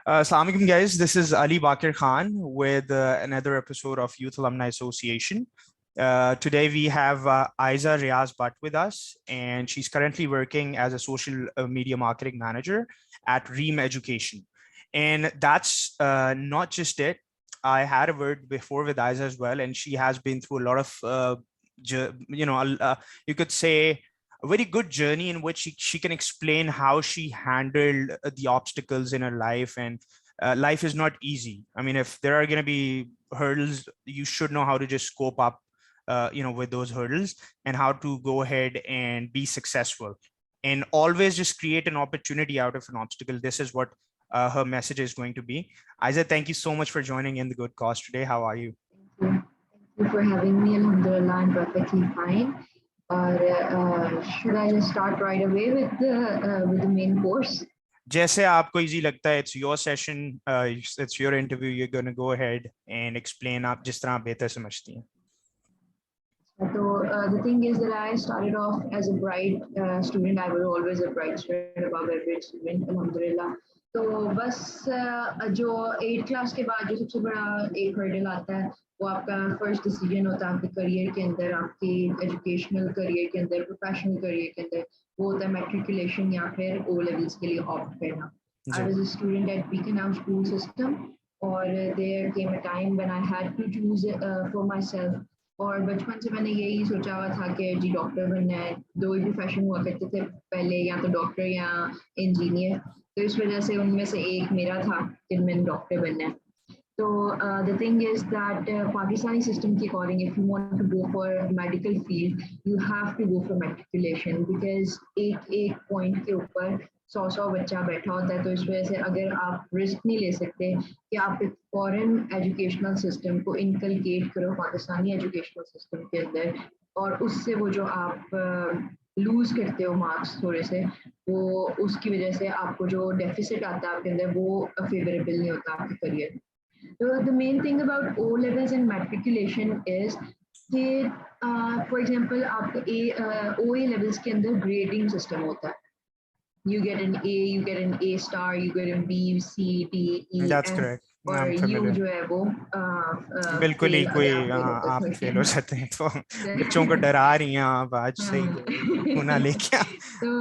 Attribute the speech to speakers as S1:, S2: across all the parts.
S1: Assalamu alaikum, guys. This is Ali Bakir Khan with another episode of Youth Alumni Association. Today we have Aiza Riaz Butt with us, and she's currently working as a social media marketing manager at Ream Education. And that's not just it. I had a word before with Aiza as well, and she has been through a lot of, you could say, a very good journey in which she can explain how she handled the obstacles in her life. And life is not easy. I mean, if there are going to be hurdles, you should know how to just cope up with those hurdles and how to go ahead and be successful and always just create an opportunity out of an obstacle. This is what her message is going to be. Aiza, thank you so much for joining in the good cause today. How are you?
S2: Thank you for having me. Alhamdulillah, I'm perfectly fine. Should I just start right away with the main course?
S1: जैसे आपको easy लगता है, it's your session, it's your interview. You're going to go ahead and explain आप जिस तरह आप बेहतर समझती हैं.
S2: So the thing is that I started off as a bright student. I was always a bright student, above average student, alhamdulillah. तो बस जो 8th क्लास के बाद जो सबसे बड़ा एक हर्डल आता है वो आपका फर्स्ट डिसीजन होता है आपके करियर के अंदर, आपके एजुकेशनल करियर के अंदर, प्रोफेशनल करियर के अंदर, वो होता है मैट्रिकुलेशन या फिर ओ लेवल्स के लिए ऑप्ट करना. I was a student at Beacon school system और there came a time when I had to choose for myself. और बचपन से मैंने यही सोचा हुआ था कि जी डॉक्टर बनना है. दो ही प्रोफेशन हुआ करते थे पहले, या तो डॉक्टर या इंजीनियर. तो इस वजह से उनमें से एक मेरा था कि मैंने डॉक्टर बनना है. तो the thing is that Pakistani system के according, if you want to go for medical field, you have to go for matriculation because एक point के ऊपर 100 बच्चा बैठा होता है. तो इस वजह से अगर आप रिस्क नहीं ले सकते कि आप एक फॉरेन एजुकेशनल सिस्टम को इनकलकेट करो पाकिस्तानी एजुकेशनल सिस्टम के अंदर, और उससे वो जो आप लूज करते हो मार्क्स थोड़े से, वो उसकी वजह से आपको जो डेफिसिट आता है आपके अंदर वो फेवरेबल नहीं होता आपके career. So the main thing about O levels and matriculation is कि for example आपका OA levels के अंदर grading system होता है. You get an A, you get an A star, you get a B, C, D, E,
S1: That's
S2: F.
S1: correct.
S2: और U जो है वो
S1: बिल्कुल ही कोई आप फेल हो सकते हैं. तो बच्चों को डरा रही हैं आप आज. सही होना लेके.
S2: तो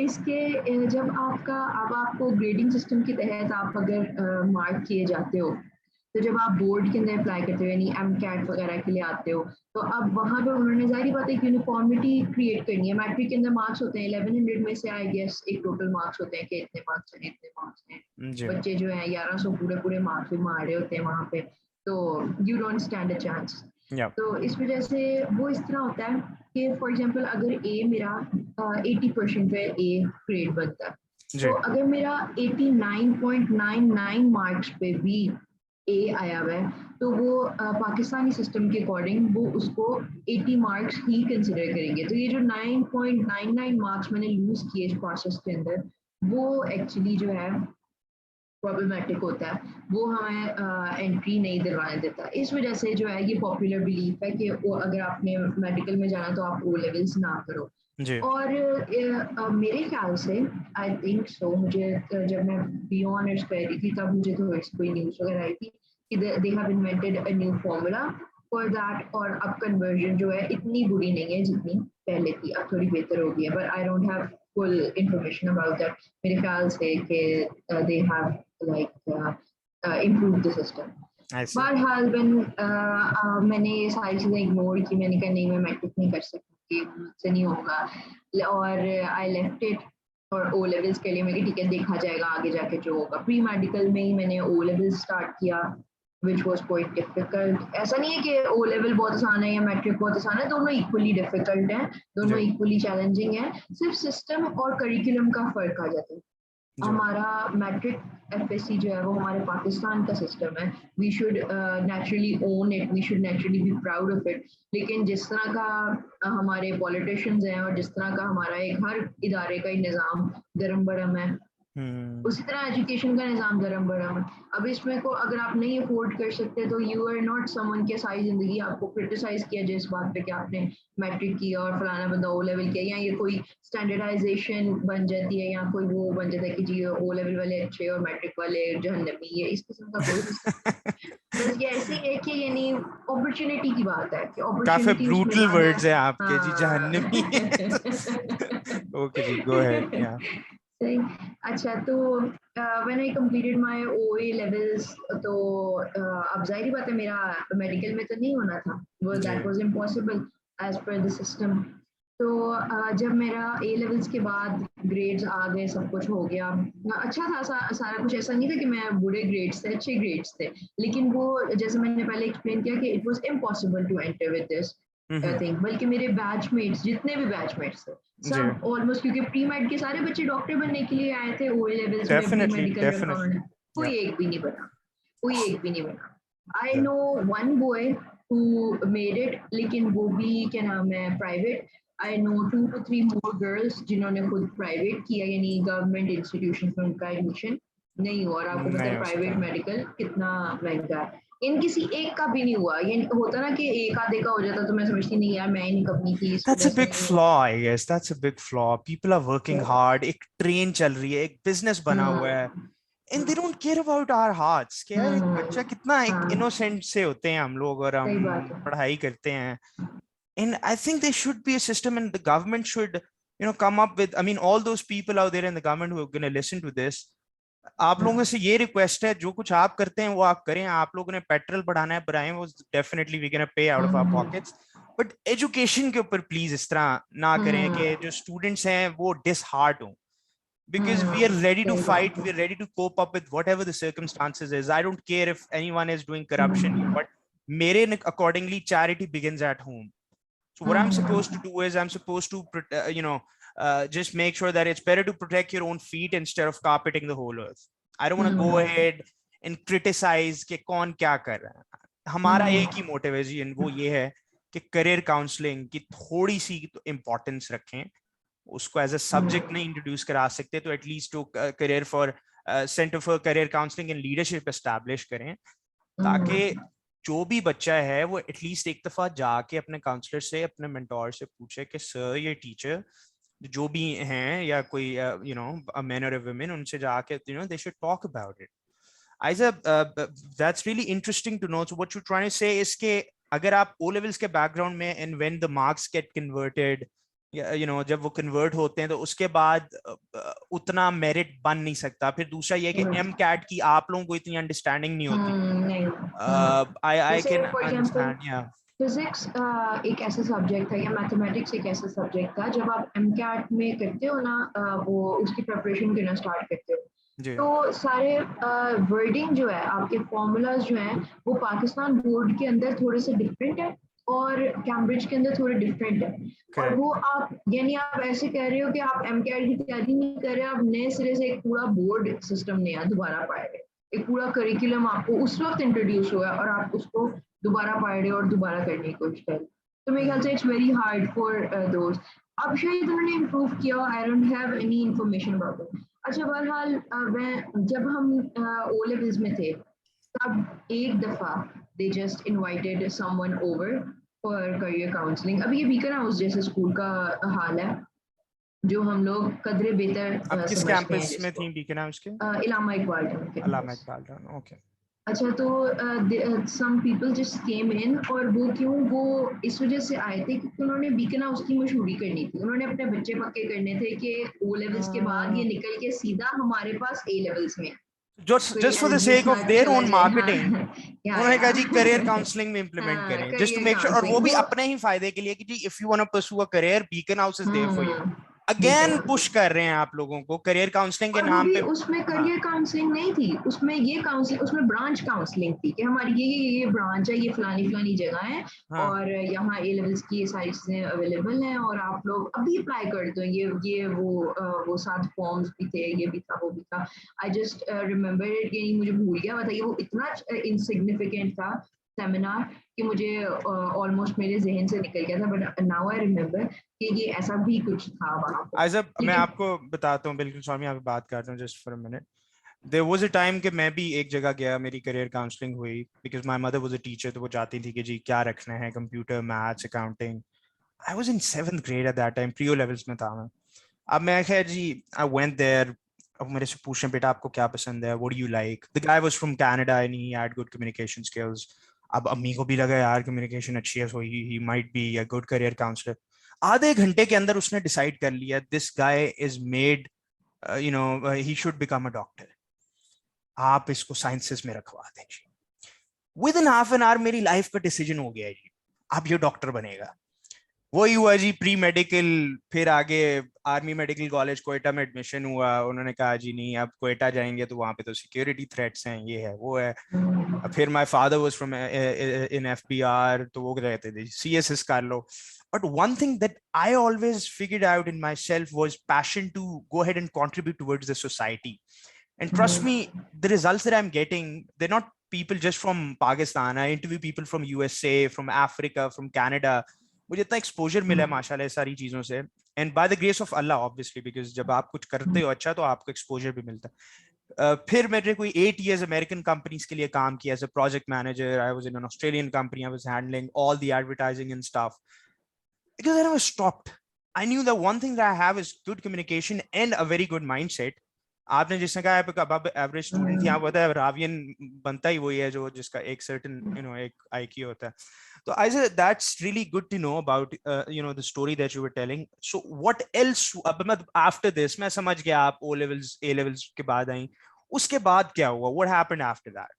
S2: इसके जब आपको ग्रेडिंग सिस्टम के तहत आप अगर मार्क किए जाते हो, तो जब आप बोर्ड के अंदर अप्लाई करते हो यानी MCAT वगैरह के लिए आते हो, तो अब वहाँ पे उन्होंने जाहिर बात है कि यूनिफॉर्मिटी क्रिएट करनी है. मैट्रिक के अंदर मार्क्स होते हैं 1100 में से आई गेस एक टोटल मार्क्स होते हैं कि इतने मार्क्स हैं इतने मार्क्स हैं. बच्चे जो हैं 1100 पूरे मार्क्स भी मार रहे होते हैं वहाँ पे, तो you don't stand a chance. तो इस वजह से वो इस तरह होता है कि फॉर एग्जाम्पल अगर ए मेरा 80% पे ए ग्रेड बनता है, तो अगर मेरा 89.99 मार्क्स पे भी ए आया हुआ है, तो वो पाकिस्तानी सिस्टम के अकॉर्डिंग वो उसको 80 मार्क्स ही कंसिडर करेंगे. तो ये जो 9.99 मार्क्स मैंने लूज किए इस प्रोसेस के अंदर, वो एक्चुअली जो है प्रॉब्लमेटिक होता है. वो हमें एंट्री नहीं दिलवाने देता. इस वजह से जो है ये पॉपुलर बिलीफ है कि वो अगर आपने मेडिकल में जाना तो आप ओ लेवल्स ना करो. और मेरे ख्याल से आई थिंक सो, मुझे जब मैं बी ऑनर्स कर रही थी तब मुझे थोड़ी सी कोई न्यूज़ वगैरह आई थी कि they have invented a new formula for that. और अब कन्वर्जन जो है इतनी बुरी नहीं है जितनी पहले थी, अब थोड़ी बेहतर हो गई है. But I don't have full information about that. मेरे ख्याल से कि they have like improve the system. बहरहाल मैंने ये सारी चीज़ें इग्नोर की. मैंने कहा नहीं, मैं मैट्रिक नहीं कर सकती, मुझसे नहीं होगा, और आई लेफ्ट इट. और ओ लेवल्स के लिए मैं ठीक है देखा जाएगा आगे जाके जो होगा. प्री मेडिकल में ही मैंने ओ लेवल स्टार्ट किया विच वॉज क्वाइट डिफिकल्ट. ऐसा नहीं है कि ओ लेवल बहुत आसान है या मैट्रिक बहुत आसान है, दोनों इक्वली डिफिकल्ट हैं, दोनों इक्वली चैलेंजिंग है. सिर्फ सिस्टम और करिकुलम का फर्क आ जाता है. हमारा मैट्रिक FSC जो है वो हमारे पाकिस्तान का सिस्टम है. We should naturally own it, we should naturally be proud of it. लेकिन जिस तरह का हमारे पॉलिटिशियंस हैं और जिस तरह का हमारा एक हर इदारे का ही निज़ाम गरम बरम है, उसी तरह एजुकेशन का निज़ाम धर्म बराबर। अब इसमें को अगर आप नहीं अफोर्ड कर सकते तो यू आर नॉट समवन के सारी ज़िंदगी आपको क्रिटिसाइज़ किया जाए इस बात पे कि आपने मैट्रिक किया और फलाना बंदा ओ लेवल किया, या ये कोई स्टैंडर्डाइजेशन बन जाती है, या कोई वो बन जाता है कि जी ओ लेवल वाले अच्छे और मैट्रिक वाले जहन्नमी, ये इस किस्म का कोई सिस्टम। बस ये ऐसी है कि यानी अपॉर्चुनिटी की बात है कि
S1: काफी
S2: अपॉर्चुनिटी उसमें
S1: ब्रूटल
S2: ज़्यादा
S1: वर्ड्स
S2: है।
S1: हैं आपके जी,
S2: हाँ।
S1: जहन्नमी। ओके जी, गो अहेड। या
S2: सही। अच्छा तो व्हेन आई कंप्लीटेड माय ओए लेवल्स, तो अब ज़ाहिर बात है मेरा मेडिकल में तो नहीं होना था, वो
S1: जी।
S2: That was impossible as per the system. तो जब मेरा ए लेवल्स के बाद ग्रेड्स आ गए, सब कुछ हो गया, अच्छा था सारा कुछ, ऐसा नहीं था कि मैं बुरे ग्रेड्स थे, अच्छे ग्रेड्स थे, लेकिन वो जैसे मैंने पहले एक्सप्लेन किया कि it was impossible to enter with this thing. बल्कि मेरे बैचमेट्स, जितने भी बैचमेट्स थे
S1: जी,
S2: सब ऑलमोस्ट, क्योंकि प्री मेड के सारे बच्चे डॉक्टर बनने के लिए आए थे ओए लेवल्स में, प्री
S1: डेफिनेटली
S2: मेडिकल रखा
S1: डेफिनेटली।
S2: उन्होंने,
S1: या
S2: कोई एक भी नहीं बना, कोई एक भी नहीं बना। आई
S1: या
S2: know one boy who made it, लेकिन वो भी क्या नाम है private. I know 2 to 3 more girls जिन्होंने खुद प्राइवेट किया, यानी गवर्नमेंट इंस्टीट्यूशन में उनका एडमिशन नहीं हुआ, और आपको पता
S1: नहीं
S2: है
S1: हो
S2: प्राइवेट
S1: सकता।
S2: मेडिकल कितना महंगा है। इन किसी एक का भी नहीं हुआ, ये होता ना कि एक आधे का हो जाता, तो मैं समझती नहीं यार मैं ही नहीं करनी थी इस
S1: That's
S2: वजह
S1: a
S2: से
S1: big
S2: नहीं हुआ।
S1: flaw, I guess. That's a big flaw. People are working hard. एक ट्रेन चल रही है, एक बिजनेस बना हुआ है,
S2: हम्म।
S1: and they don't care about our hearts. कि यार एक बच्चा कितना एक
S2: हाँ
S1: innocent से होते हैं हम लोग, और
S2: सही
S1: हम
S2: बात है।
S1: पढ़ाई करते हैं। And I think there should be a system, and the government should, come up with. I mean, all those people out there in the government who are going to listen to this, आप लोगों से ये request है, जो कुछ आप करते हैं वो आप करें। आप लोगों ने पेट्रोल बढ़ाना है, बढ़ाएं, वो definitely we can pay out of our
S2: hmm.
S1: Pockets. But education के ऊपर प्लीज इस तरह ना करें कि जो स्टूडेंट्स हैं वो डिसहार्ट हों, because we are ready to
S2: सही
S1: fight,
S2: बात है।
S1: we are ready to cope up with whatever the circumstances is. I don't care if anyone is doing corruption here, but mere accordingly charity begins at home. So what I'm supposed to do is I'm supposed to just make sure that it's better to protect your own feet instead of carpeting the whole earth. I don't want to go ahead and criticize कि कौन क्या कर रहा है। हमारा एक ही motive है जी, वो ये है कि करियर काउंसलिंग की थोड़ी सी तो इम्पोर्टेंस रखें। उसको एज अ सब्जेक्ट नहीं इंट्रोड्यूस करा सकते, तो एटलीस्ट जो career for centre for career counselling and leadership establish करें, ताकि जो भी बच्चा है वो एटलीस्ट एक दफा जाके अपने काउंसलर से, अपने मेंटोर से पूछे कि सर ये टीचर जो भी हैं, या कोई मैन और वुमेन, उनसे जाके they should talk about it. Aiza, that's really interesting to know. So what you're trying to say is कि अगर आप O levels के background में, and when the marks get converted, जब वो convert होते हैं, तो उसके बाद उतना merit बन नहीं सकता। फिर दूसरा ये कि MCAT की आप लोगों को इतनी understanding नहीं होती।
S2: नहीं।
S1: I
S2: जैसे
S1: can
S2: for example
S1: understand, yeah.
S2: Physics एक ऐसा सब्जेक्ट था, या मैथमेटिक्स एक ऐसा सब्जेक्ट था, जब आप एमकैट में करते हो ना, वो उसकी प्रिपरेशन करना स्टार्ट करते हो,
S1: जी,
S2: तो सारे वर्डिंग जो है, आपके फॉर्मूलाज जो हैं, वो पाकिस्तान बोर्ड के अंदर थोड़े से डिफरेंट है और कैम्ब्रिज के अंदर थोड़े डिफरेंट है। और
S1: correct.
S2: वो आप यानी आप ऐसे कह रहे हो कि आप एमकैट की तैयारी नहीं कर रहे, आप नए सिरे से एक पूरा बोर्ड सिस्टम नया दोबारा पढ़ रहे, एक पूरा करिकुलम आपको उस वक्त इंट्रोड्यूस हुआ है और आप उसको दोबारा पढ़ रहे हो और दोबारा करने की कोशिश कर रहे हो। तो मेरे ख्याल से it's very hard for those. अब शायद उन्होंने इम्प्रूव किया, I don't have any information about it. अच्छा बहरहाल मैं जब हम ओ लेवल्स में थे, तब एक दफा they just invited someone over for career counselling. अब ये बीकन हाउस जैसे स्कूल का हाल है, जो हम लोग कदरे बेहतर
S1: आप किस
S2: समझते हैं
S1: कैंपस में
S2: जिसको,
S1: थी बीकन हाउस के?
S2: इलामा इकबाल
S1: अलामा
S2: कैंपस।
S1: Iqbal town, okay.
S2: अच्छा तो सम पीपल जस्ट केम इन, और वो क्यों, वो इस वजह से आए थे क्योंकि उन्होंने बीकन हाउस की मशहूरी करनी थी, उन्होंने अपने बच्चे पक्के करने थे कि ओ लेवल्स के बाद ये निकल के सीधा हमारे पास ए लेवल्स में कोई
S1: just for the
S2: LG
S1: sake of
S2: smart
S1: there
S2: चला
S1: ओन
S2: जाए। हाँ
S1: मार्केटिंग, उन्होंने कहा जी करियर
S2: या
S1: काउंसलिंग में इंप्लीमेंट
S2: हाँ
S1: करें, just to
S2: career
S1: make sure, और वो
S2: काउंसलिंग
S1: भी
S2: वो।
S1: अपने ही फायदे के लिए कि जी if you want to pursue a career, Beaconhouse is there for you.
S2: बिल्कुल।
S1: अगेन पुश कर रहे हैं आप लोगों को करियर काउंसलिंग के
S2: और वो
S1: नाम
S2: भी
S1: पे।
S2: उसमें
S1: हाँ,
S2: करियर काउंसलिंग नहीं थी, उसमें ये काउंसलिंग, उसमें ब्रांच काउंसलिंग थी कि हमारी ये ब्रांच है, ये फलानी फलानी जगह है,
S1: हाँ।
S2: और यहाँ ए लेवल्स की ये सारी चीजें अवेलेबल हैं, और आप लोग अभी अप्लाई कर दो। ये वो साथ फॉर्म्स भी थे, ये भी था वो भी था। आई जस्ट रिमेम्बर इट, यानी मुझे भूल गया, बताइए वो इतना इनसिग्निफिकेंट था, सेमिनार कि मुझे ऑलमोस्ट मेरे जहन से निकल गया था, बट नाउ आई रिमेम्बर कि ये ऐसा भी कुछ था वहाँ पे।
S1: आइज़ा, मैं
S2: लेकिन
S1: आपको बताता हूँ, बिल्कुल स्वामी, आप बात करता हूँ just for a minute. There was a time कि मैं भी एक जगह गया, मेरी करियर काउंसलिंग हुई, because my mother was a teacher, तो वो चाहती थी कि जी क्या रखना है, computer, maths, accounting. I was in 7th grade at that time, pre O levels में था मैं। अब मैं खैर जी, आई वेंट देयर। अब मेरे से पूछे, बेटा आपको क्या पसंद है, what do you like. The guy was from Canada and he had good communication skills. अब अम्मी को भी लगा यार कम्युनिकेशन अच्छी है, so he might be a good career counsellor. आधे घंटे के अंदर उसने डिसाइड कर लिया, this guy is made, he should become a doctor. आप इसको साइंसेस में रखवा दें जी। Within half an hour मेरी लाइफ का डिसीजन हो गया है जी, अब ये डॉक्टर बनेगा। वही हुआ जी, प्री मेडिकल, फिर आगे आर्मी मेडिकल कॉलेज कोयटा में एडमिशन हुआ। उन्होंने कहा जी नहीं, अब कोयटा जाएंगे तो वहां पे तो सिक्योरिटी थ्रेट्स हैं, ये है वो है। फिर my father was from in FBR, तो वो कहते थे सीएसएस कर लो। But one thing that I always figured out in myself was passion to go ahead and contribute towards the society. And trust me, the results that I'm getting, they're not people just from Pakistan. I interview people from USA, from Africa, from Canada. मुझे इतना exposure मिला है माशाल्लाह सारी चीजों से, and by the grace of Allah obviously, because जब आप कुछ करते हो अच्छा तो आपको एक्सपोजर भी मिलता है। फिर मैंने कोई 8 years अमेरिकन कंपनीज के लिए काम किया as a project manager. I was in an Australian company, I was handling all the advertising and stuff, because I never stopped. I knew that one thing that I have is good communication and a very good mindset. आपने जिसने कहा है अब average student थी, आप पता है रावियन बनता ही वही है जो जिसका एक सर्टेन एक आईक्यू होता है। तो I say that's really good to know about the story that you were telling. So what else, अब मैं आफ्टर दिस, मैं समझ गया आप ओ लेवल्स ए लेवल्स के बाद आई, उसके बाद क्या हुआ, व्हाट हैपेंड आफ्टर दैट?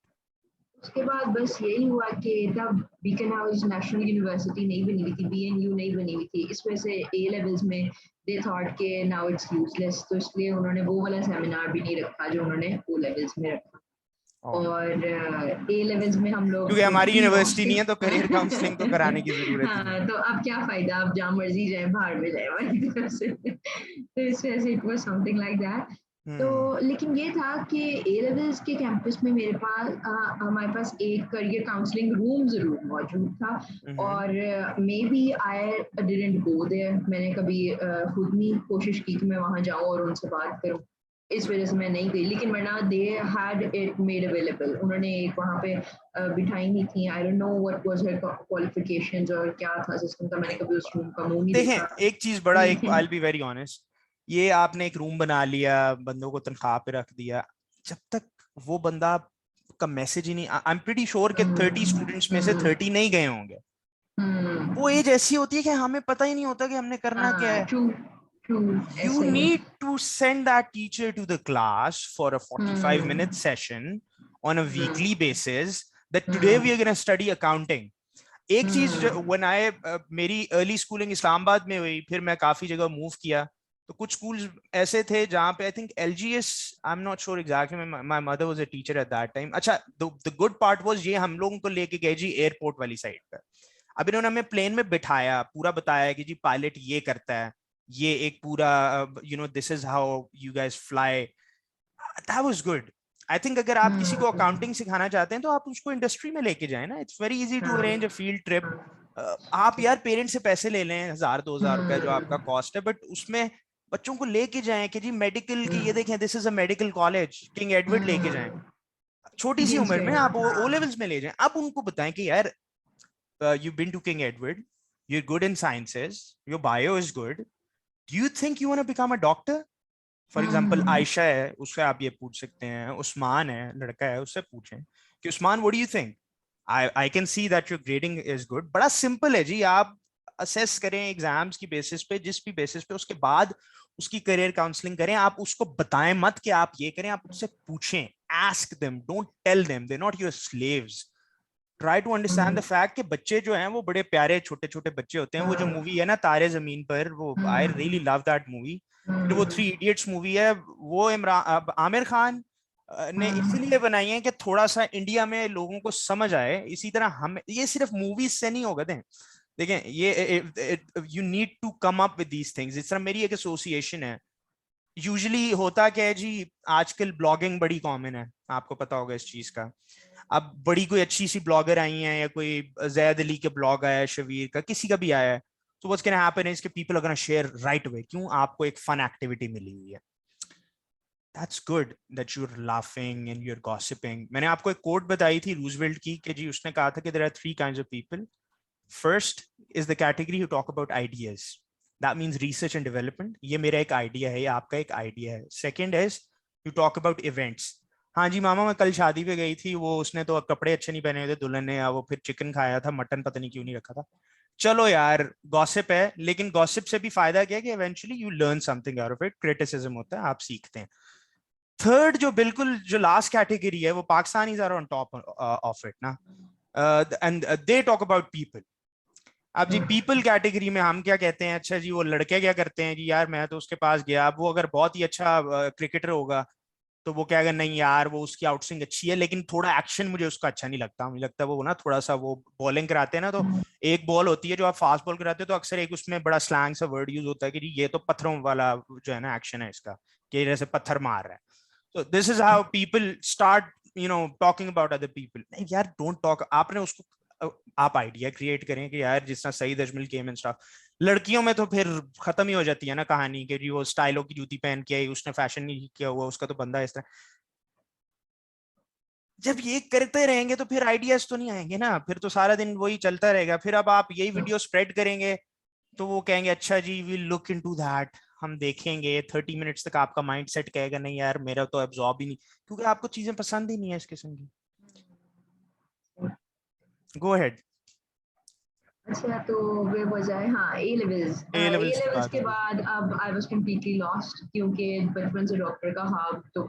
S2: उसके बाद बस यही हुआ कि तब बीकन हाउस नेशनल यूनिवर्सिटी नहीं बनी हुई थी, बीएनयू नहीं बनी हुई थी, इस वजह से ए लेवल्स में दे थॉट के नाउ इट्स यूजलेस, तो इसलिए उन्होंने वो वाला सेमिनार भी नहीं रखा जो उन्होंने ओ लेवल्स में रखा। और ए लेवल्स में हम लोग
S1: क्योंकि
S2: तो
S1: हमारी
S2: प्री
S1: यूनिवर्सिटी नहीं है तो करियर काउंसलिंग तो
S2: मॉक
S1: कराने की जरूरत ही नहीं
S2: हाँ,
S1: है।
S2: तो अब क्या फायदा, आप जहाँ मर्जी जाए, बाहर में जाए वाली तरफ से। तो इस वजह से it was something like that. तो
S1: हम्म।
S2: लेकिन ये था कि ए लेवल्स के कैंपस में मेरे पास हमारे पास एक करियर काउंसलिंग रूम जरूर मौजूद था।
S1: हम्म।
S2: और maybe I didn't go there, मैंने कभी खुद नहीं कोशिश की कि मैं वहां जाऊं और उनसे बात करूं, इस वजह से मैं नहीं गई। लेकिन वरना they had it made available, उन्होंने एक वहां पे बिठाई नहीं थी। आई don't know what was her qualifications और क्या था सिस्टम था, मैंने कभी उस रूम का मुंह नहीं
S1: देखें,
S2: देखा।
S1: एक चीज बड़ा, एक आई
S2: लेकिन
S1: विल बी वेरी ऑनेस्ट, ये आपने एक रूम बना लिया, बंदों को तनख्वाह पे रख दिया, जब तक वो बंदा का मैसेज ही नहीं, आई एम प्रीटी श्योर कि 30 स्टूडेंट्स में से 30 नहीं गए होंगे। वो एज ऐसी होती है कि हमें पता ही नहीं होता कि हमने करना क्या है।
S2: ट्रू ट्रू
S1: You
S2: ऐसा ही है।
S1: need to send that teacher to the class for a 45-minute session on a weekly basis, that today we are going to study accounting. एक चीज, when I मेरी अर्ली स्कूलिंग इस्लामाबाद में हुई, फिर मैं काफी जगह मूव किया, तो कुछ स्कूल्स ऐसे थे जहां पे I think LGS, I am not sure exactly, my mother was a teacher at that time. अच्छा, द गुड पार्ट वाज ये हम लोगों को लेके गए जी एयरपोर्ट वाली साइड पे। अब इन्होंने हमें प्लेन में बिठाया, पूरा बताया कि जी पायलट ये करता है, ये एक पूरा this is how you guys fly. That was good. I think अगर आप किसी को अकाउंटिंग सिखाना चाहते हैं तो आप उसको इंडस्ट्री में लेके जाए ना, it's very easy to arrange a field trip. आप यार पेरेंट्स से पैसे ले लें, 1000-2000 रुपए जो आपका कॉस्ट है, बट उसमें बच्चों को लेके जाएं कि जी मेडिकल की ये देखें, this is a medical college, king Edward लेके जाएं, छोटी सी उम्र में आप ओ लेवल्स में ले जाएं। अब उनको बताएं कि यार you've been to King Edward, you're good in sciences, your bio is good. Do you think you want to become a doctor? For example Ayesha है, उससे आप ये पूछ सकते हैं, उस्मान है लड़का है, उससे पूछें कि Usman what do you think, I can see that your grading is good. बड़ा सिंपल है जी, आप असेस करें एग्जाम्स की बेसिस पे, जिस भी बेसिस पे, उसके बाद उसकी करियर काउंसलिंग करें। आप उसको बताएं मत कि आप ये करें, आप उससे पूछें, ask them, don't tell them, they not your slaves. Try to understand the fact कि बच्चे जो हैं वो बड़े प्यारे छोटे छोटे बच्चे होते हैं। वो जो मूवी है ना तारे जमीन पर, वो I really love that movie. फिर वो थ्री इडियट्स मूवी है, वो इमरान आमिर खान ने इसीलिए बनाई है कि थोड़ा सा इंडिया में लोगों को समझ आए। इसी तरह हम, ये सिर्फ मूवीज से नहीं होगा। देखें ये, you need to come up with these things. इस तरह मेरी एक एसोसिएशन है, यूजुअली होता क्या है जी, आजकल ब्लॉगिंग बड़ी कॉमन है, आपको पता होगा इस चीज का। अब बड़ी कोई अच्छी सी ब्लॉगर आई है, या कोई जैद अली के ब्लॉग आया है, शबीर का, किसी का भी आया है, तो व्हाट्स गोना हैपन इज कि people are gonna share right away. क्यों? आपको एक फन एक्टिविटी मिली हुई है। That's good that you are laughing and you are gossiping. मैंने आपको एक कोट बताई थी रूजवेल्ट की, कि जी उसने कहा था कि there are three kinds of people. First is the category who talk about ideas, that means research and development. ये मेरा एक आइडिया है, ये आपका एक आइडिया है। Second is you talk about events. हाँ जी मामा, मैं कल शादी पे गई थी, वो उसने तो कपड़े अच्छे नहीं पहने हुए थे दुल्हन ने, वो फिर चिकन खाया था, मटन पता नहीं क्यों नहीं रखा था। चलो यार, गॉसिप है, लेकिन गॉसिप से भी फायदा क्या है कि eventually you learn something out of it, criticism होता है, आप सीखते हैं। थर्ड, जो बिल्कुल जो लास्ट कैटेगरी है, वो Pakistanis are on top of it ना, and they talk about people. अब जी पीपल कैटेगरी में हम क्या कहते हैं, अच्छा जी वो लड़के क्या करते हैं जी, यार मैं तो उसके पास गया, अब वो अगर बहुत ही अच्छा क्रिकेटर होगा तो वो क्या, अगर नहीं यार वो उसकी आउटस्विंग अच्छी है लेकिन थोड़ा एक्शन मुझे उसका अच्छा नहीं लगता, मुझे लगता है वो ना थोड़ा सा वो बॉलिंग कराते हैं ना, तो एक बॉल होती है जो आप फास्ट बॉल कराते हो, तो अक्सर एक उसमें बड़ा स्लैंग सा वर्ड यूज होता है कि जी ये तो पत्थरों वाला जो है ना एक्शन है इसका, कि जैसे पत्थर मार रहा है। So this is how people start, talking about other people. नहीं यार, don't talk. आपने उसको आप आइडिया क्रिएट करें कि यार जिस तरह Saeed Ajmal came and stuff. लड़कियों में तो फिर खत्म ही हो जाती है ना कहानी, कि जी वो स्टाइलों की जूती पहन के आई, उसने फैशन नहीं किया हुआ, उसका तो बंदा इस तरह। जब ये करते रहेंगे तो फिर आइडियाज तो नहीं आएंगे ना, फिर तो सारा दिन वही चलता रहेगा। फिर अब आप यही वीडियो स्प्रेड करेंगे तो वो कहेंगे अच्छा जी वी लुक इनटू दैट, हम देखेंगे। 30 मिनट्स तक आपका माइंड सेट कहेगा नहीं यार मेरा तो एब्जॉर्ब ही नहीं, क्योंकि आपको चीजें पसंद ही नहीं है इस किस्म की। Go ahead.
S2: अच्छा तो वे बजाय हाँ
S1: ए
S2: ए
S1: लेवल्स की
S2: लेवल्स
S1: बात
S2: के
S1: हो रही थी।
S2: बाद अब आई वाज कम्प्लीटली लॉस्ट, क्योंकि बचपन से डॉक्टर का ख्वाब तो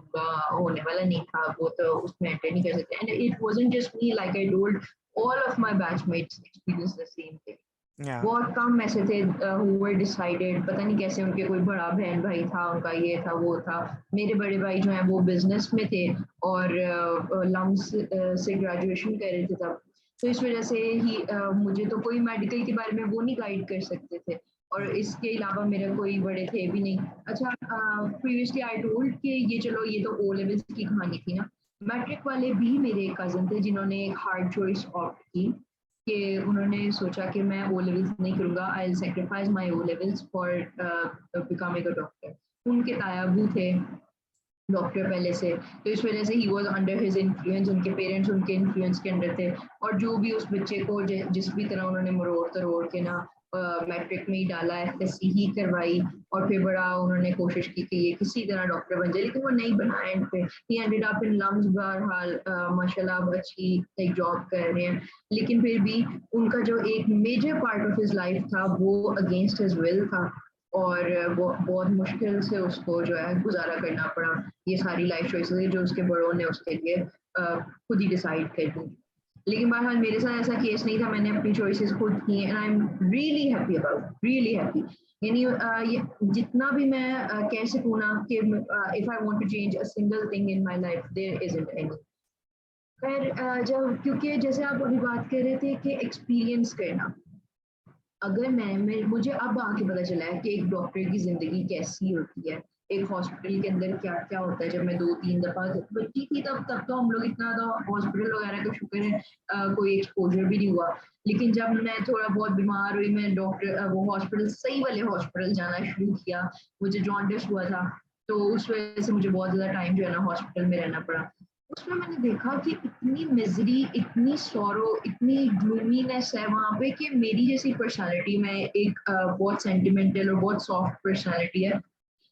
S2: होने वाला नहीं था, वो तो उसमें एंटर नहीं कर सकते। And it wasn't just me, like I told, all of my batchmates experience the same thing.
S1: या
S2: बहुत कम ऐसे थे हु वर डिसाइडेड, पता नहीं कैसे उनके कोई बड़ा बहन भाई था, उनका ये था वो था। मेरे बड़े भाई जो हैं वो बिजनेस में थे और लम्स से ग्रेजुएशन कर रहे थे तब। तो इस वजह से ही मुझे तो कोई मेडिकल के बारे में वो नहीं गाइड कर सकते थे, और इसके अलावा मेरे कोई बड़े थे भी नहीं। अच्छा, प्रीवियसली आई टोल्ड कि ये चलो ये तो ओ लेवल्स की कहानी थी ना। मैट्रिक वाले भी मेरे कजन थे जिन्होंने एक हार्ड चॉइस ऑप्ट की, कि उन्होंने सोचा कि मैं ओ लेवल्स नहीं करूँगा, I will sacrifice my O levels for becoming a doctor. उनके तायाबू थे डॉक्टर पहले से, तो इस वजह से he was under his influence, उनके पेरेंट्स उनके इन्फ्लुएंस के अंडर थे। और जो भी उस बच्चे को जिस भी तरह उन्होंने मरोड़ तरोड़ के ना मैट्रिक में ही डाला, एफएससी ही करवाई, और फिर बड़ा उन्होंने कोशिश की कि ये किसी तरह डॉक्टर बन जाए, लेकिन वो नहीं बना एंड पे। ही एंडेड अप इन लम्स। बहरहाल माशाल्लाह अब अच्छी एक जॉब कर रहे हैं, लेकिन फिर भी उनका जो एक major part of his life था वो अगेंस्ट हिज विल था, और वो बहुत मुश्किल से उसको जो है गुजारा करना पड़ा। ये सारी लाइफ चॉइसेस जो उसके बड़ों ने उसके लिए खुद ही डिसाइड कर दी। लेकिन बहरहाल मेरे साथ ऐसा केस नहीं था, मैंने अपनी चॉइसेस खुद की and I am really happy about, really happy. यानी जितना भी मैं कह सकूँ ना कि if I want to change a single thing in my life there isn't any. पर जब क्योंकि जैसे आप अभी बात कर रहे थे कि एक्सपीरियंस करना, अगर मैं मुझे अब आके पता चला है कि एक डॉक्टर की ज़िंदगी कैसी होती है, एक हॉस्पिटल के अंदर क्या-क्या होता है। जब मैं 2-3 दफ़ा बच्ची थी तब तो हम लोग इतना तो हॉस्पिटल वगैरह का शुक्र है कोई एक्सपोज़र भी नहीं हुआ। लेकिन जब मैं थोड़ा बहुत बीमार हुई, मैं वो हॉस्पिटल, सही वाले हॉस्पिटल जाना शुरू किया। मुझे जॉन्डिस हुआ था, तो उस वजह से मुझे बहुत ज़्यादा टाइम जो है ना हॉस्पिटल में रहना पड़ा। उसमें मैंने देखा कि इतनी मिज़री, इतनी सॉरो, इतनी ग्लूमीनेस है वहाँ पे, कि मेरी जैसी पर्सनैलिटी में एक बहुत सेंटिमेंटल और बहुत सॉफ्ट पर्सनैलिटी है।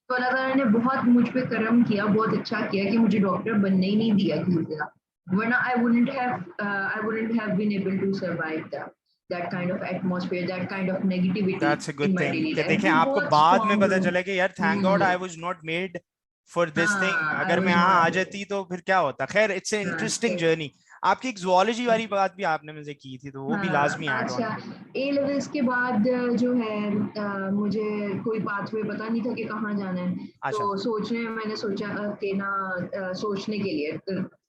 S2: तो अल्लाह ताला ने बहुत मुझ पे करम किया, बहुत अच्छा किया कि मुझे डॉक्टर बनने ही नहीं दिया किसी तरह। वरना I wouldn't have been able to survive that kind of atmosphere, that kind of negativity
S1: that's a good
S2: in my
S1: thing
S2: daily
S1: कि
S2: लाइफ।
S1: देखें
S2: वो
S1: आपको
S2: बहुत
S1: बाद में
S2: स्ट्रॉन्ग
S1: पता
S2: लोग।
S1: चला कि यार thank God I was not made for this thing,
S2: हाँ, आई
S1: अगर मैं
S2: वाज
S1: यहाँ आ
S2: नॉट।
S1: जाती तो फिर क्या होता। खैर इट्स एन
S2: हाँ,
S1: इंटरेस्टिंग जर्नी। आपकी एक जुआलॉजी वाली बात भी आपने मुझे की थी, तो वो भी
S2: हाँ,
S1: लाजमी ऐड ऑन
S2: अच्छा।
S1: करिए।
S2: ए लेवल्स के बाद जो है मुझे कोई पाथवे पता नहीं था कि कहाँ जाना है।
S1: अच्छा।
S2: तो सोचने में मैंने सोचा कि ना सोचने के लिए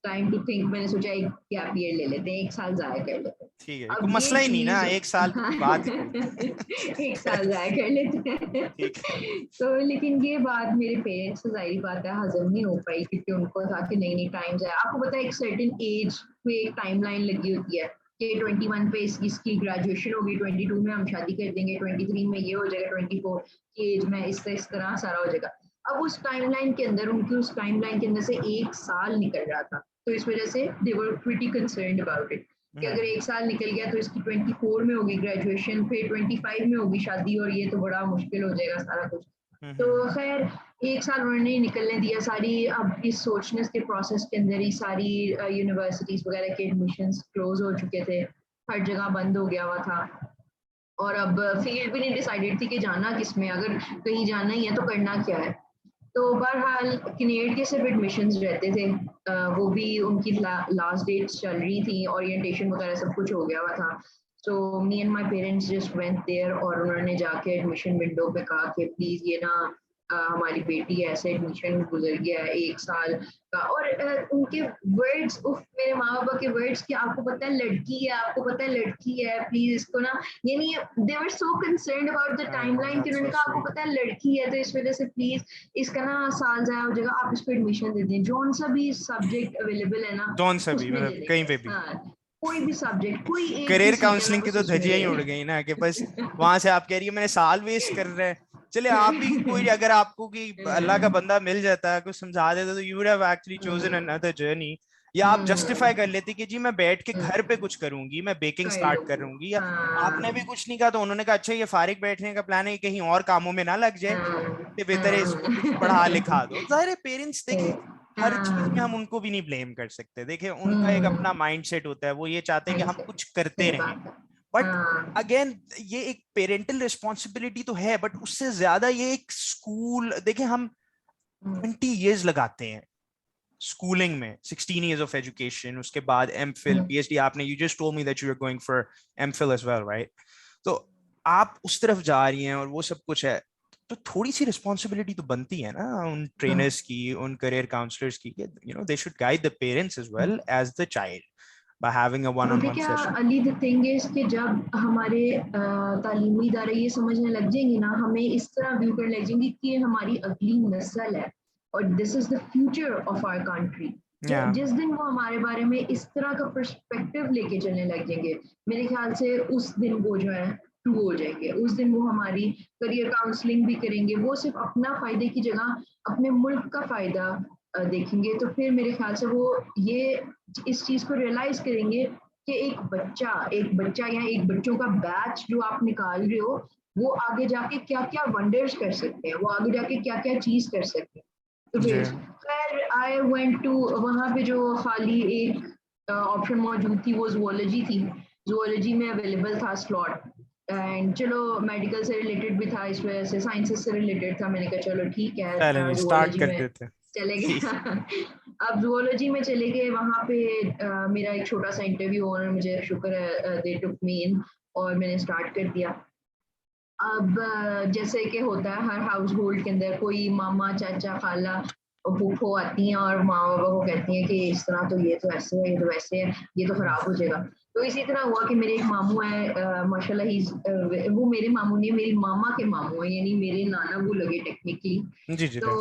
S2: टाइम टू थिंक, मैंने सोचा एक गैप ईयर ले लेते हैं, 1 साल जाया कर लेते हैं।
S1: ठीक है, कोई
S2: अब ये
S1: मसला ही नहीं ना,
S2: चीज
S1: 1 साल की कोई बात ही नहीं।
S2: 1 साल जाया कर लेते हैं।
S1: ठीक है।
S2: तो लेकिन ये बात मेरे पेरेंट्स से जाहिर बात है हजम नहीं हो पाई, क्योंकि उनको था कि नहीं नहीं टाइम है, आपको पता है एक सर्टेन एज पे एक टाइमलाइन लगी होती है कि 21 पे इसकी ग्रेजुएशन होगी, 22 में हम शादी कर देंगे, 23 में ये हो जाएगा, 24 की एज में इस तरह सारा हो जाएगा। अब उस टाइमलाइन के अंदर, उनकी उस टाइमलाइन के अंदर से 1 साल निकल रहा था, तो इस वजह से they were pretty concerned about it कि अगर 1 साल निकल गया तो इसकी 24 में होगी ग्रेजुएशन, फिर 25 में होगी शादी, और ये तो बड़ा मुश्किल हो जाएगा सारा कुछ। तो खैर 1 साल उन्होंने निकलने दिया, सारी अब इस सोचने के प्रोसेस के अंदर ही सारी यूनिवर्सिटीज वगैरह के एडमिशंस क्लोज हो चुके थे, हर जगह बंद हो गया हुआ था, और अब फील्ड भी नहीं डिसाइडेड थी कि जाना किस में, अगर कहीं जाना ही है तो करना क्या है। तो बहरहाल कैनेड के सिर्फ एडमिशन्स रहते थे, वो भी उनकी लास्ट डेट्स चल रही थी, ओरिएंटेशन वगैरह सब कुछ हो गया हुआ था। So me and my parents just went there, और उन्होंने जाके एडमिशन विंडो पे कहा कि प्लीज ये ना हमारी बेटी ऐसे एडमिशन गुजर गया है 1 साल का, और उनके वर्ड्स, उफ, मेरे माँ बाबा के वर्ड्स कि आपको पता है लड़की है, आपको पता है लड़की है, प्लीज इसको ना, यानी they were so concerned about the timeline कि उन्होंने कहा आपको पता है लड़की है, तो इस वजह से प्लीज इसका ना साल जाया हो जाएगा, आप इसको एडमिशन दे दें, जौन सा भी सब्जेक्ट अवेलेबल है ना
S1: जौन सा भी,
S2: उसमें दे
S1: मतलब
S2: दें,
S1: कहीं पे भी।
S2: हाँ कोई भी सब्जेक्ट, कोई एक ही
S1: करियर
S2: सीट है ना
S1: काउंसलिंग की
S2: बस
S1: तो
S2: उसमें
S1: धज्जियां ही
S2: दे
S1: उड़ गई ना, कि बस
S2: दें।
S1: वहां से आप कह रही है मैंने साल वेस्ट कर रहे हैं। चले आप ही कोई, अगर आपको कि अल्लाह का बंदा मिल जाता है, कुछ समझा देता, तो you would have actually chosen another journey. या आप जस्टिफाई कर लेती कि जी मैं बैठ के घर पे कुछ करूंगी, मैं बेकिंग
S2: कर
S1: स्टार्ट
S2: लूंगी,
S1: करूंगी, या आपने भी
S2: हाँ
S1: कुछ नहीं कहा तो उन्होंने कहा अच्छा ये फारिग बैठने का प्लान है, कहीं और कामों में ना लग जाए, इससे बेहतर है इसको कुछ पढ़ा लिखा दो। जाहिर है पेरेंट्स देखे, हर चीज में हम उनको भी नहीं ब्लेम कर सकते, देखिए उनका एक अपना माइंडसेट होता है, वो ये चाहते हैं कि हम कुछ करते
S2: सही
S1: रहें।
S2: बात है,
S1: बट
S2: हाँ
S1: अगेन ये एक पेरेंटल रिस्पॉन्सिबिलिटी तो है, बट उससे ज्यादा ये एक स्कूल, देखिए हम 20 years लगाते हैं स्कूलिंग में, 16 years ऑफ एजुकेशन, उसके बाद M Phil P H D, आपने you just told me that you are going for M Phil as well, right? तो आप उस तरफ जा रही हैं और वो सब कुछ है, तो थोड़ी सी रिस्पॉन्सिबिलिटी तो बनती है ना उन ट्रेनर्स की, उन करियर काउंसलर्स की, you know they should guide the parents as well as the child by having a one-on-one
S2: देखिए
S1: session.
S2: Ali, the thing is कि जब हमारे तालीमी इदारे ये समझने लग जाएंगे ना, हमें इस तरह व्यू करने लग जाएंगे कि ये हमारी अगली नस्ल है और this is the future of our country,
S1: Yeah.
S2: जिस दिन वो हमारे बारे में इस तरह का पर्सपेक्टिव लेके चलने लग जाएंगे, मेरे ख्याल से उस दिन वो जो है ट्रू हो जाएंगे, उस दिन वो हमारी करियर काउंसलिंग भी करेंगे, वो सिर्फ अपना फायदे की जगह अपने मुल्क का फायदा देखेंगे, तो फिर मेरे ख्याल से वो ये इस चीज को रियलाइज करेंगे कि एक बच्चा या एक बच्चों का बैच जो आप निकाल रहे हो, वो आगे जाके क्या क्या वंडर्स कर सकते हैं, वो आगे जाके क्या क्या चीज कर सकते हैं। तो
S1: जी।
S2: फिर खैर आई वेंट टू, वहाँ पे जो खाली एक ऑप्शन मौजूद थी वो जूलॉजी थी, जूलॉजी में अवेलेबल था स्लॉट, एंड चलो मेडिकल से रिलेटेड भी था, इस वजह से साइंसेस से रिलेटेड था, मैंने कहा चलो ठीक
S1: चलें
S2: है
S1: जी, स्टार्ट
S2: जूलॉजी
S1: कर
S2: में
S1: देते हैं।
S2: चले
S1: ठीक।
S2: गए। अब जूलॉजी में चले गए, वहाँ पे मेरा एक छोटा सा इंटरव्यू और मुझे शुक्र है दे टुक मी इन, और मैंने स्टार्ट कर दिया। अब जैसे कि होता है हर हाउस होल्ड के अंदर, कोई मामा चाचा खाला और फूफो आती हैं और माँ बाबा को कहती हैं कि इस तरह तो ये तो ऐसे है, ये तो वैसे है, ये तो खराब हो जाएगा। तो इसी तरह हुआ कि मेरे एक मामू है, माशाल्लाह ही, वो मेरे मामू नहीं, मेरी मामा के मामू है, यानी मेरे नाना वो लगे टेक्निकली।
S1: जी जी
S2: तो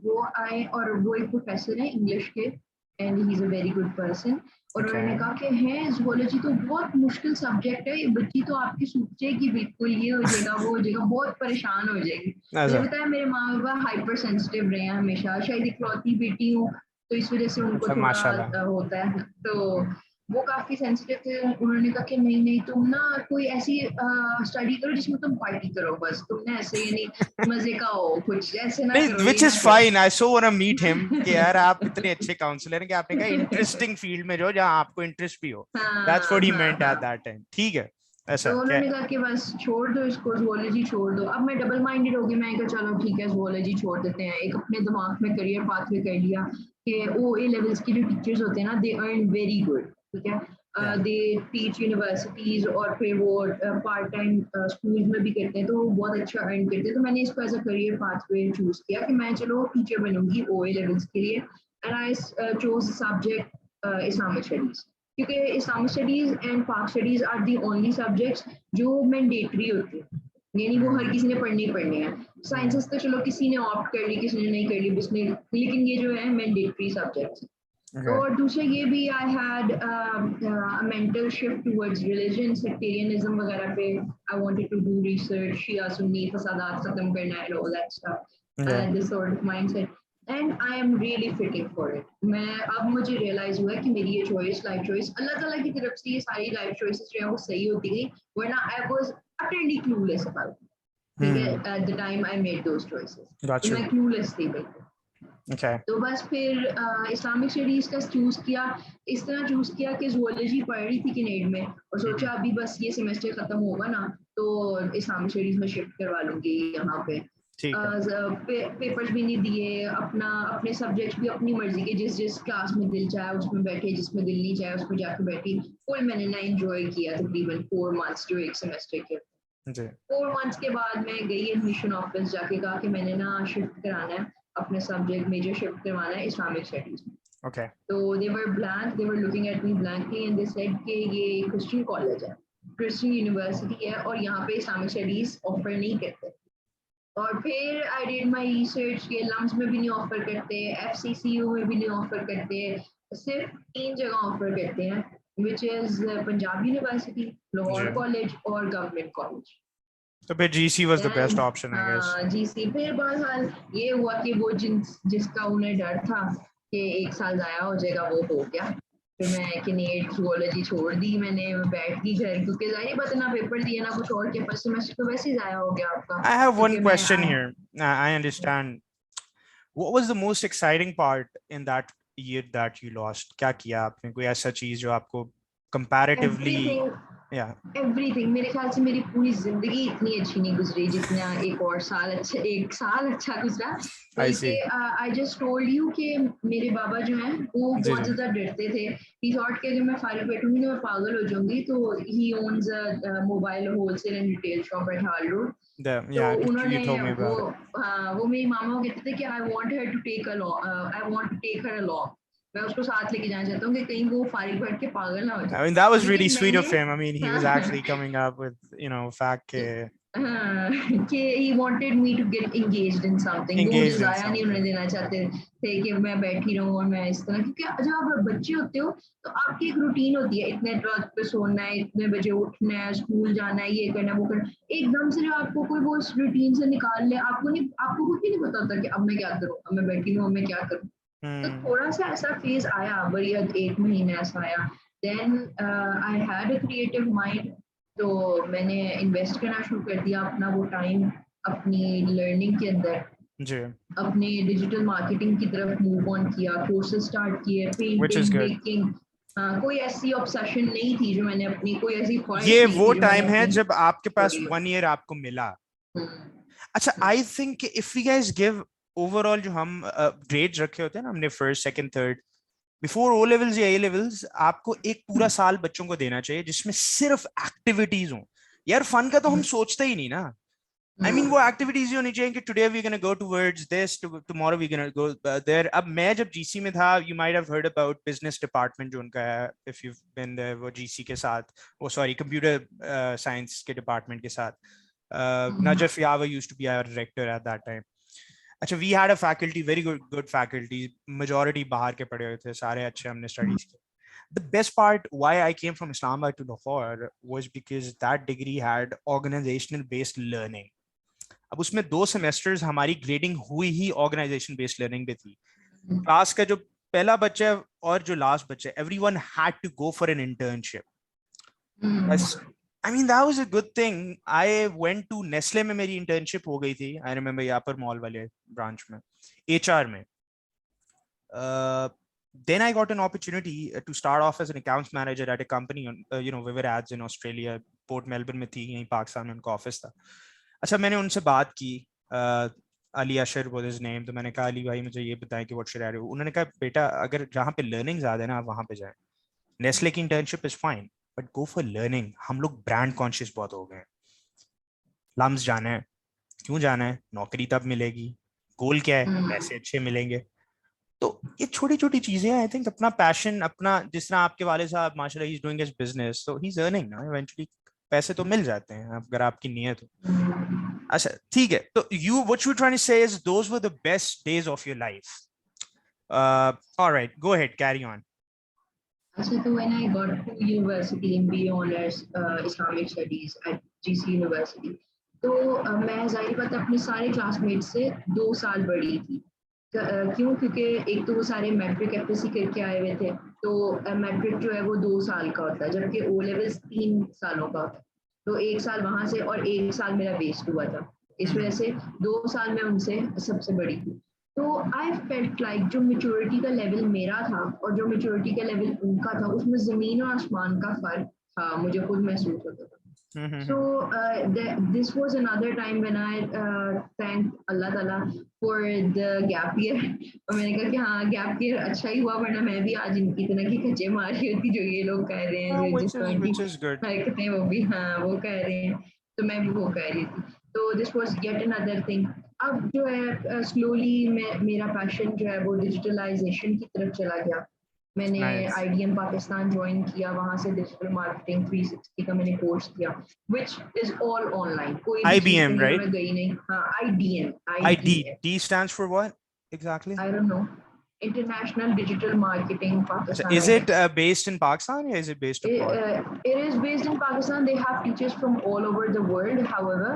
S2: वो आए और वो एक प्रोफेसर है इंग्लिश के, and he is a very good person, और
S1: ओके।
S2: उन्होंने कहा कि है जूलॉजी तो बहुत मुश्किल सब्जेक्ट है, ये बच्ची तो आपकी सोचेगी बिल्कुल, ये हो जाएगा वो हो जाएगा, बहुत परेशान हो जाएगी। मुझे
S1: अच्छा।
S2: बताया मेरे माँ बाबा हाइपर सेंसिटिव रहे हैं हमेशा, शायद इकलौती बेटी हूँ तो इस वजह से उनको
S1: अच्छा,
S2: थोड़ा
S1: माशाल्लाह।
S2: होता है, तो वो काफी सेंसिटिव थे। उन्होंने कहा कि नहीं नहीं तुम ना कोई ऐसी स्टडी करो जिसमें तुम पार्टी करो, बस तुमने ऐसे यानी मजे का हो, कुछ ऐसे ना
S1: नहीं,
S2: करो, ये
S1: विच
S2: ना
S1: इज
S2: करो।
S1: Fine, I so want to meet him, कि यार आप इतने अच्छे काउंसलर हैं कि आपने कहा इंटरेस्टिंग फील्ड में जो, जहां आपको इंटरेस्ट भी हो। दैट्स
S2: हाँ
S1: व्हाट ही
S2: हाँ
S1: मेंट एट
S2: हाँ।
S1: दैट टाइम, ठीक है। ऐसा
S2: तो
S1: क्या?
S2: उन्होंने कहा कि बस छोड़ दो इसको, जूलॉजी छोड़ दो। अब मैं डबल माइंडेड हो गई, मैंने कहा चलो ठीक है जूलॉजी छोड़ देते हैं, एक अपने दिमाग में करियर पाथवे कर लिया कि ओ ए लेवल्स की जो टीचर्स होते हैं ना, दे अर्न वेरी गुड, ठीक है,
S1: या
S2: दे टीच यूनिवर्सिटीज, और फिर वो पार्ट टाइम स्कूल में भी करते हैं, तो वो बहुत अच्छा अर्न करते हैं, तो मैंने इसको as a career pathway choose किया कि मैं चलो टीचर बनूंगी ओ ए लेवल्स के लिए, and I chose the subject Islamic studies. क्योंकि Islamic studies and Pak studies are the only subjects जो mandatory होते हैं, यानी वो हर किसी ने पढ़ने ही पढ़ने हैं. साइंसेस तो चलो किसी ने ऑप्ट कर ली, किसी ने नहीं कर ली, लेकिन ये जो है मैंडेटरी सब्जेक्ट्स. और दूसरा ये भी I had mental shift towards religion, sectarianism वगैरह पे. I wanted to do research, Shia Sunni फसादात खत्म करना है, all that stuff, this sort of mindset. And I am really fitting for it. मैं अब मुझे रियलाइज हुआ कि मेरी ये चॉइस, लाइफ चॉइस, अल्लाह ताला की तरफ से ये सारी लाइफ चॉइसेस जो है वो सही होती गई, वरना I was utterly clueless about it. ठीक है, at the time I made those choices. तो मैं clueless थी बिल्कुल.
S1: Okay.
S2: तो बस फिर इस्लामिक स्टडीज का चूज किया, इस तरह चूज किया कि जूलॉजी पढ़ रही थी कैनेड में, और सोचा अभी बस ये सेमेस्टर खत्म होगा ना तो इस्लामिक स्टडीज में शिफ्ट करवा लूंगी यहाँ पे. पेपर्स भी नहीं दिए, अपने सब्जेक्ट्स भी अपनी मर्जी के, जिस क्लास में दिल चाहे उसमें बैठे, जिसमें दिल नहीं चाहे उसमें जाके बैठी. फुल मैंने ना एंजॉय किया तकरीबन 4 months जो एक सेमेस्टर के. 4 months के बाद मैं गई एडमिशन ऑफिस, जाके कहा कि मैंने ना शिफ्ट कराना है अपने सब्जेक्ट, मेजर शिफ्ट करवाना है इस्लामिक स्टडीज में.
S1: Okay.
S2: तो they were blank, they were looking at me blankly and they said कि ये क्रिश्चियन कॉलेज है, क्रिश्चियन यूनिवर्सिटी है और यहाँ पे इस्लामिक स्टडीज ऑफर नहीं करते. और फिर आई डिड माय रिसर्च के लम्स में भी नहीं ऑफर करते, एफसीसीयू में भी नहीं ऑफर करते, सिर्फ 3 जगह ऑफर करते हैं, which is Punjab university, Lahore college और गवर्नमेंट कॉलेज.
S1: तो फिर GC was the best option I guess.
S2: GC. फिर बहरहाल ये हुआ कि वो जिसका उन्हें डर था कि 1 साल जाया हो जाएगा वो हो गया. फिर मैं कैनेड जूलॉजी छोड़ दी, मैंने बैठ गई घर, क्योंकि जाहिर बात है ना पेपर दिया ना कुछ और के, फर्स्ट सेमेस्टर तो वैसे ही जाया हो गया आपका.
S1: I have one question here. I understand. What was the most exciting part in that year that you lost? क्या किया आपने, कोई ऐसा चीज जो आपको comparatively
S2: एवरीथिंग. मेरे ख्याल से मेरी पूरी जिंदगी इतनी अच्छी नहीं गुजरी जितना एक साल अच्छा गुजरा. आई जस्ट टोल्ड यू कि मेरे बाबा जो हैं वो बहुत ज्यादा डरते थे. ही थॉट कि अगर मैं फारिग बैठूंगी तो मैं पागल हो जाऊंगी. तो he owns a mobile wholesale and retail shop at Hall Road. तो उन्होंने वो मेरी मामा को कहते थे कि I want her to take her along. मैं उसको साथ लेके जाना चाहता हूँ कि कहीं वो फारिग बैठ के पागल ना हो जाए.
S1: I mean, that was really sweet of him. I mean, he was actually coming up with, fact
S2: कि he wanted me to get engaged in something. वो मुझे ज़ाया नहीं उन्हें देना चाहते थे कि मैं बैठी रहूँ और मैं इस तरह, क्योंकि जब आप बच्चे होते हो तो आपकी एक रूटीन होती है, इतने वक्त पे सोना है, इतने बजे उठना है, स्कूल जाना है, ये करना वो करना. एकदम से जब आपको कोई वो उस रूटीन से निकाल ले, आपको कुछ भी नहीं पता होता कि अब मैं क्या करूँ, अब मैं बैठी हूँ, अब मैं क्या करूँ. तो थोड़ा सा ऐसा फेज आया, बड़ी 1 महीना ऐसा आया. Then I had a creative mind, तो मैंने इन्वेस्ट करना शुरू कर दिया अपना वो टाइम अपनी लर्निंग के अंदर, अपने डिजिटल मार्केटिंग की तरफ मूव ऑन किया, कोर्सेज स्टार्ट किए, पेंटिंग, बेकिंग. कोई ऐसी ऑब्सेशन नहीं थी जो मैंने अपनी, कोई ऐसी ख्वाहिश नहीं थी.
S1: ये वो टाइम है जब आपके पास 1 year आपको मिला. अच्छा, I think if we guys give overall जो हम ग्रेड्स रखे होते हैं ना हमने, first second third, before O levels या ए लेवल्स, आपको एक पूरा साल बच्चों को देना चाहिए जिसमें सिर्फ एक्टिविटीज हो. यार फन का तो हम सोचते ही नहीं ना. I mean, वो एक्टिविटीज ही होनी चाहिए कि today we gonna go towards this, tomorrow we gonna go there. अब मैं जब जीसी में था, you might have heard about business department जो उनका है, इफ यू बीन देयर, वो जीसी के साथ, वो सॉरी कंप्यूटर साइंस के डिपार्टमेंट के साथ. Najaf Yava used to be our director at that time. अच्छा, we had a faculty, very good faculty, majority बाहर के पढ़े हुए थे, सारे अच्छे हमने studies किए. The best part why I came from Islamabad to Lahore was because that degree had organizational based learning. अब उसमें 2 semesters हमारी grading हुई ही organization based learning पे थी. क्लास का जो पहला बच्चा और जो लास्ट बच्चा, everyone had to go for an internship. I mean, that was a good thing. I went to Nestle में मेरी internship हो गई थी. I remember यहाँ पर मॉल वाले branch में, HR में. Then I got an opportunity to start off as an accounts manager at a company, Vivid Ads in Australia, Port Melbourne में थी, यहीं पाकिस्तान में उनका ऑफिस था. अच्छा, मैंने उनसे बात की, अली अशर was his name. तो मैंने कहा, अली भाई मुझे ये बताएं कि what should I do. उन्होंने कहा, बेटा अगर जहाँ पे learning ज़्यादा है ना, आप वहाँ पे जाएं. Nestle की internship is fine, but go for learning. हम लोग brand conscious बहुत हो गए. लम्स जाना है, क्यों जाना है, नौकरी तब मिलेगी, गोल क्या है, पैसे अच्छे मिलेंगे. तो ये छोटी छोटी चीजें आई थिंक अपना पैशन अपना जिस तरह आपके वाले साहब माशाल्लाह he is doing his business तो ही इज अर्निंग ना इवेंचुअली पैसे तो मिल जाते हैं अगर आपकी नीयत हो. अच्छा ठीक है तो you what you trying to say is those were the best days of your life. Alright, go ahead, carry on.
S2: So when I got to university in BA honors Islamic studies at GC University, तो मैं जाहिर बात है अपने सारे classmates से 2 साल बड़ी थी. क्यों? क्योंकि एक तो वो सारे मैट्रिक एफएससी करके आए हुए थे, तो मैट्रिक जो है वो 2 साल का होता है, जबकि ओ लेवल्स 3 सालों का होता है. तो 1 साल वहाँ से और 1 साल मेरा वेस्ट हुआ था. इस वजह से 2 साल में उनसे सबसे बड़ी थी. तो आई फेल्ट लाइक जो मेच्योरिटी का लेवल मेरा था और जो मेच्योरिटी का लेवल उनका था उसमें ज़मीन और आसमान का फ़र्क था, मुझे खुद महसूस होता था. So this was another time when I thanked Allah Taala for the gap year. और मैंने कहा कि हाँ गैप ईयर अच्छा ही हुआ, वरना मैं भी आज इनकी तरह की खच्चे मार रही होती जो ये लोग कह रहे हैं, जो जिस तरह
S1: which
S2: की
S1: is good.
S2: हरकतें वो भी हाँ वो कह रहे हैं, तो मैं भी वो कह रही थी. तो this was yet another thing. अब जो है स्लोली मेरा पैशन जो है वो डिजिटलाइजेशन की तरफ चला गया. मैंने
S1: Nice.
S2: आईडीएम पाकिस्तान ज्वाइन किया, वहाँ से डिजिटल मार्केटिंग 360 का मैंने कोर्स किया, विच इज ऑल ऑनलाइन. कोई भी चीज़
S1: IBM,
S2: कहीं पे
S1: right?
S2: मैं गई नहीं. हाँ IDM.
S1: ID. D stands for what exactly?
S2: I don't know. International digital marketing
S1: Achha,
S2: Pakistan
S1: is
S2: I
S1: it
S2: guess.
S1: based in Pakistan or is it based abroad?
S2: It is based in Pakistan. They have teachers from all over the world, however,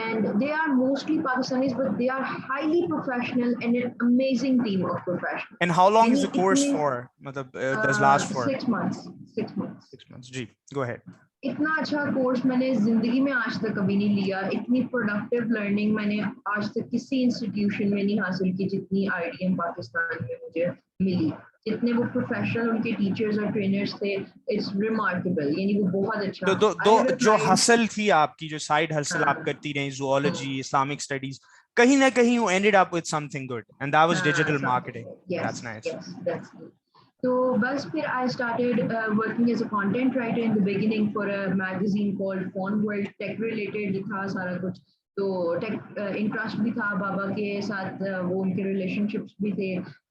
S2: and they are mostly Pakistanis, but they are highly professional and an amazing team of professionals.
S1: And how long is
S2: यानी
S1: the course
S2: इतने
S1: for? Matlab, does last for
S2: 6 months. 6 months.
S1: 6 months? Ji, go ahead.
S2: इतना अच्छा course मैंने जिंदगी में आज तक कभी नहीं लिया. इतनी प्रोडक्टिव लर्निंग मैंने आज तक किसी इंस्टीट्यूशन में नहीं हासिल की जितनी आईडीएम पाकिस्तान में मुझे मिली. जितने वो प्रोफेशनल उनके टीचर्स और ट्रेनर्स थे, इट्स रिमार्केबल. यानी वो बहुत अच्छा.
S1: तो दो
S2: आई
S1: दो
S2: हैव
S1: जो
S2: अप्लाइड.
S1: हसल थी आपकी जो साइड हसल आप
S2: हाँ
S1: करती रही zoology Islamic studies कहीं ना कहीं you ended up with something good and that was
S2: हाँ
S1: digital marketing.
S2: Something.
S1: That's
S2: yes
S1: nice.
S2: Yes that's. So बस फिर I started working as a content writer in the beginning for a magazine called Phone World. Tech related था सारा कुछ. तो take interest भी था बाबा के साथ. वो उनके रिलेशनशिप्स भी थे